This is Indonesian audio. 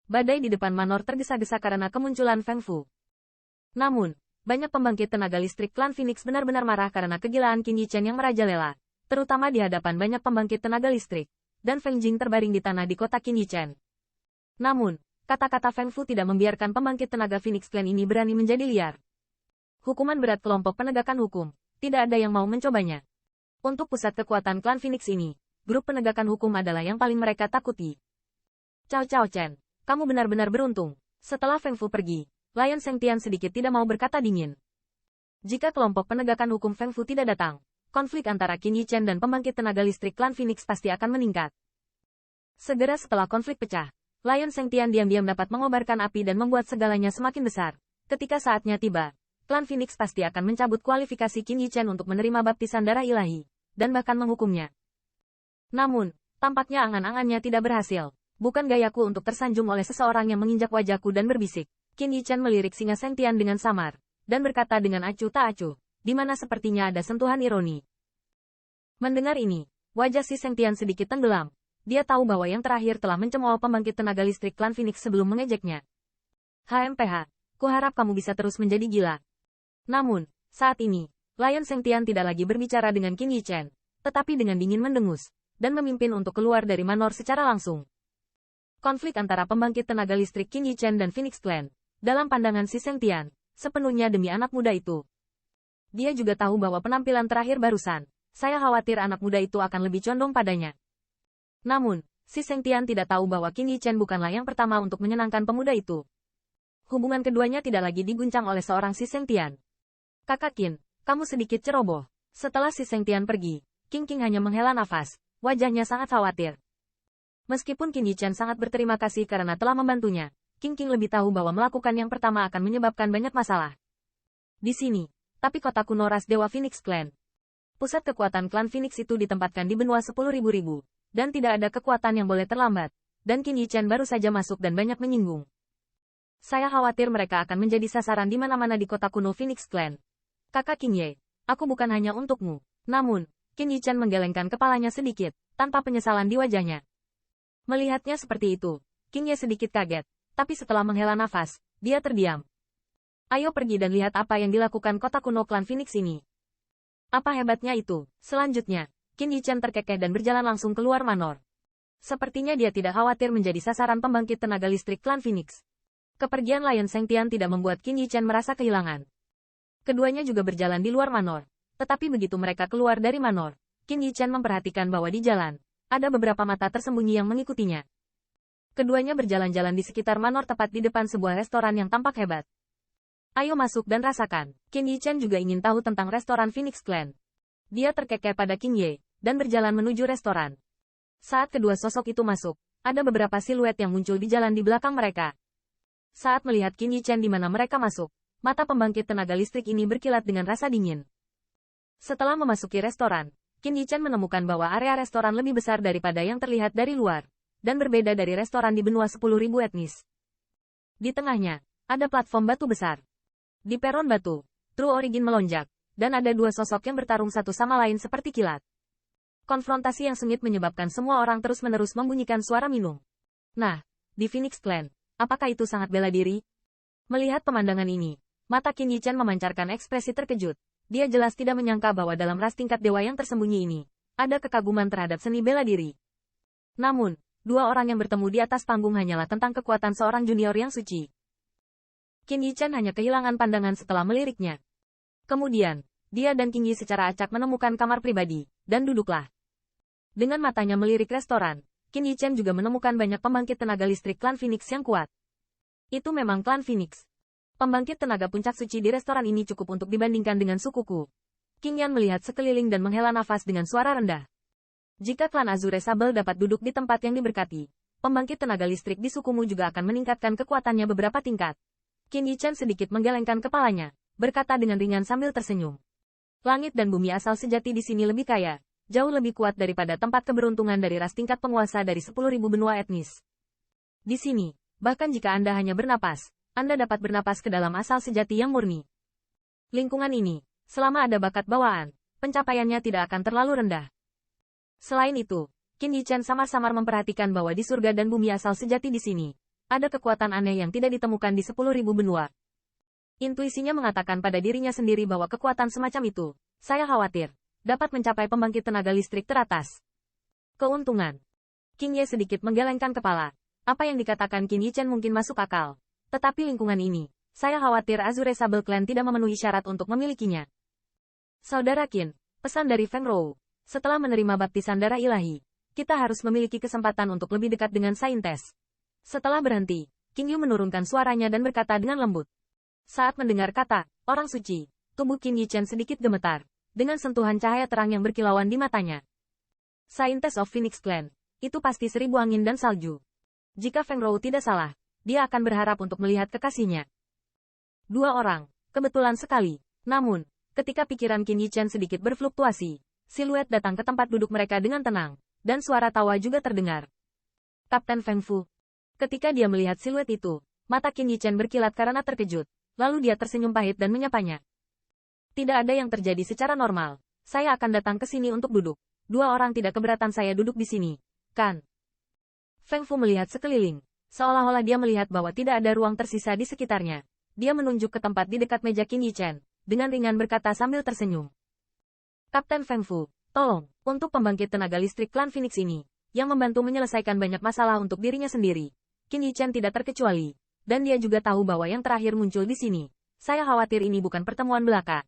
Badai di depan Manor tergesa-gesa karena kemunculan Feng Fu. Namun, banyak pembangkit tenaga listrik klan Phoenix benar-benar marah karena kegilaan Qin Yichen yang merajalela, terutama di hadapan banyak pembangkit tenaga listrik, dan Feng Jing terbaring di tanah di kota Qin Yichen. Namun, kata-kata Feng Fu tidak membiarkan pembangkit tenaga Phoenix Clan ini berani menjadi liar. Hukuman berat kelompok penegakan hukum, tidak ada yang mau mencobanya. Untuk pusat kekuatan klan Phoenix ini, grup penegakan hukum adalah yang paling mereka takuti. Cao Cao Chen, kamu benar-benar beruntung. Setelah Feng Fu pergi, Lion Shengtian sedikit tidak mau berkata dingin. Jika kelompok penegakan hukum Feng Fu tidak datang, konflik antara Qin Yichen dan pembangkit tenaga listrik klan Phoenix pasti akan meningkat. Segera setelah konflik pecah, Lion Shengtian diam-diam dapat mengobarkan api dan membuat segalanya semakin besar. Ketika saatnya tiba, klan Phoenix pasti akan mencabut kualifikasi Qin Yichen untuk menerima baptisan darah ilahi, dan bahkan menghukumnya. Namun, tampaknya angan-angannya tidak berhasil. Bukan gayaku untuk tersanjung oleh seseorang yang menginjak wajahku dan berbisik. Qin Yichen melirik singa Shengtian dengan samar, dan berkata dengan acuh tak acuh, di mana sepertinya ada sentuhan ironi. Mendengar ini, wajah si Shengtian sedikit tenggelam. Dia tahu bahwa yang terakhir telah mencemooh pembangkit tenaga listrik klan Phoenix sebelum mengejeknya. HMPH, kuharap kamu bisa terus menjadi gila. Namun, saat ini, Lion Shengtian tidak lagi berbicara dengan Qin Yichen, tetapi dengan dingin mendengus, dan memimpin untuk keluar dari Manor secara langsung. Konflik antara pembangkit tenaga listrik Qin Yichen dan Phoenix Clan, dalam pandangan si Shengtian, sepenuhnya demi anak muda itu. Dia juga tahu bahwa penampilan terakhir barusan, saya khawatir anak muda itu akan lebih condong padanya. Namun, si Shengtian tidak tahu bahwa Qin Yichen bukanlah yang pertama untuk menyenangkan pemuda itu. Hubungan keduanya tidak lagi diguncang oleh seorang si Shengtian. Kakak Qin, kamu sedikit ceroboh. Setelah si Shengtian pergi, Qing Qing hanya menghela nafas, wajahnya sangat khawatir. Meskipun Qin Yichen sangat berterima kasih karena telah membantunya, Qing Qing lebih tahu bahwa melakukan yang pertama akan menyebabkan banyak masalah. Di sini, tapi kota kuno ras Dewa Phoenix Clan. Pusat kekuatan klan Phoenix itu ditempatkan di benua 10.000, dan tidak ada kekuatan yang boleh terlambat, dan Qin Yichen baru saja masuk dan banyak menyinggung. Saya khawatir mereka akan menjadi sasaran di mana-mana di kota kuno Phoenix Clan. Kakak Qing Ye, aku bukan hanya untukmu. Namun, Qin Yichen menggelengkan kepalanya sedikit, tanpa penyesalan di wajahnya. Melihatnya seperti itu, Qing Ye sedikit kaget, tapi setelah menghela nafas, dia terdiam. Ayo pergi dan lihat apa yang dilakukan kota kuno klan Phoenix ini. Apa hebatnya itu? Selanjutnya, Qin Yichen terkekeh dan berjalan langsung keluar Manor. Sepertinya dia tidak khawatir menjadi sasaran pembangkit tenaga listrik klan Phoenix. Kepergian Lion Shengtian tidak membuat Qin Yichen merasa kehilangan. Keduanya juga berjalan di luar Manor. Tetapi begitu mereka keluar dari Manor, Qin Yichen memperhatikan bahwa di jalan, ada beberapa mata tersembunyi yang mengikutinya. Keduanya berjalan-jalan di sekitar Manor tepat di depan sebuah restoran yang tampak hebat. Ayo masuk dan rasakan. Qin Yichen juga ingin tahu tentang restoran Phoenix Clan. Dia terkekeh pada Qing Ye, dan berjalan menuju restoran. Saat kedua sosok itu masuk, ada beberapa siluet yang muncul di jalan di belakang mereka. Saat melihat Qin Yichen di mana mereka masuk, mata pembangkit tenaga listrik ini berkilat dengan rasa dingin. Setelah memasuki restoran, Qin Yichen menemukan bahwa area restoran lebih besar daripada yang terlihat dari luar, dan berbeda dari restoran di benua 10.000 etnis. Di tengahnya, ada platform batu besar. Di peron batu, True Origin melonjak, dan ada dua sosok yang bertarung satu sama lain seperti kilat. Konfrontasi yang sengit menyebabkan semua orang terus-menerus membunyikan suara minum. Nah, di Phoenix Clan, apakah itu sangat bela diri? Melihat pemandangan ini, mata Qin Yichen memancarkan ekspresi terkejut. Dia jelas tidak menyangka bahwa dalam ras tingkat dewa yang tersembunyi ini, ada kekaguman terhadap seni bela diri. Namun, dua orang yang bertemu di atas panggung hanyalah tentang kekuatan seorang junior yang suci. Qin Yichen hanya kehilangan pandangan setelah meliriknya. Kemudian, dia dan Qing Yi secara acak menemukan kamar pribadi, dan duduklah. Dengan matanya melirik restoran, Qin Yichen juga menemukan banyak pembangkit tenaga listrik klan Phoenix yang kuat. Itu memang klan Phoenix. Pembangkit tenaga puncak suci di restoran ini cukup untuk dibandingkan dengan sukuku. Qing Yan melihat sekeliling dan menghela nafas dengan suara rendah. Jika klan Azure Sable dapat duduk di tempat yang diberkati, pembangkit tenaga listrik di sukumu juga akan meningkatkan kekuatannya beberapa tingkat. Qin Yichen sedikit menggelengkan kepalanya, berkata dengan ringan sambil tersenyum. Langit dan bumi asal sejati di sini lebih kaya, jauh lebih kuat daripada tempat keberuntungan dari ras tingkat penguasa dari 10.000 benua etnis. Di sini, bahkan jika Anda hanya bernapas, Anda dapat bernapas ke dalam asal sejati yang murni. Lingkungan ini, selama ada bakat bawaan, pencapaiannya tidak akan terlalu rendah. Selain itu, Qin Yichen samar-samar memperhatikan bahwa di surga dan bumi asal sejati di sini, Ada kekuatan aneh yang tidak ditemukan di 10.000 benua. Intuisinya mengatakan pada dirinya sendiri bahwa kekuatan semacam itu, saya khawatir, dapat mencapai pembangkit tenaga listrik teratas. Keuntungan. Qin Ye sedikit menggelengkan kepala. Apa yang dikatakan Qin Yichen mungkin masuk akal. Tetapi lingkungan ini, saya khawatir Azure Sable Clan tidak memenuhi syarat untuk memilikinya. Saudara Qin, pesan dari Feng Rou. Setelah menerima baptisan darah ilahi, kita harus memiliki kesempatan untuk lebih dekat dengan Saintes. Setelah berhenti, Qin Yu menurunkan suaranya dan berkata dengan lembut. Saat mendengar kata, orang suci, tubuh Qin Yichen sedikit gemetar, dengan sentuhan cahaya terang yang berkilauan di matanya. Saintes of Phoenix Clan, itu pasti 1000 angin dan salju. Jika Feng Rou tidak salah, dia akan berharap untuk melihat kekasihnya. 2 orang, kebetulan sekali. Namun, ketika pikiran Qin Yichen sedikit berfluktuasi, siluet datang ke tempat duduk mereka dengan tenang, dan suara tawa juga terdengar. Kapten Feng Fu. Ketika dia melihat siluet itu, mata Qin Yichen berkilat karena terkejut. Lalu dia tersenyum pahit dan menyapanya. Tidak ada yang terjadi secara normal. Saya akan datang ke sini untuk duduk. 2 orang tidak keberatan saya duduk di sini, kan? Feng Fu melihat sekeliling. Seolah-olah dia melihat bahwa tidak ada ruang tersisa di sekitarnya. Dia menunjuk ke tempat di dekat meja Qin Yichen, dengan ringan berkata sambil tersenyum. Kapten Feng Fu, tolong, untuk pembangkit tenaga listrik klan Phoenix ini, yang membantu menyelesaikan banyak masalah untuk dirinya sendiri. Qin Yichen tidak terkecuali. Dan dia juga tahu bahwa yang terakhir muncul di sini. Saya khawatir ini bukan pertemuan belaka,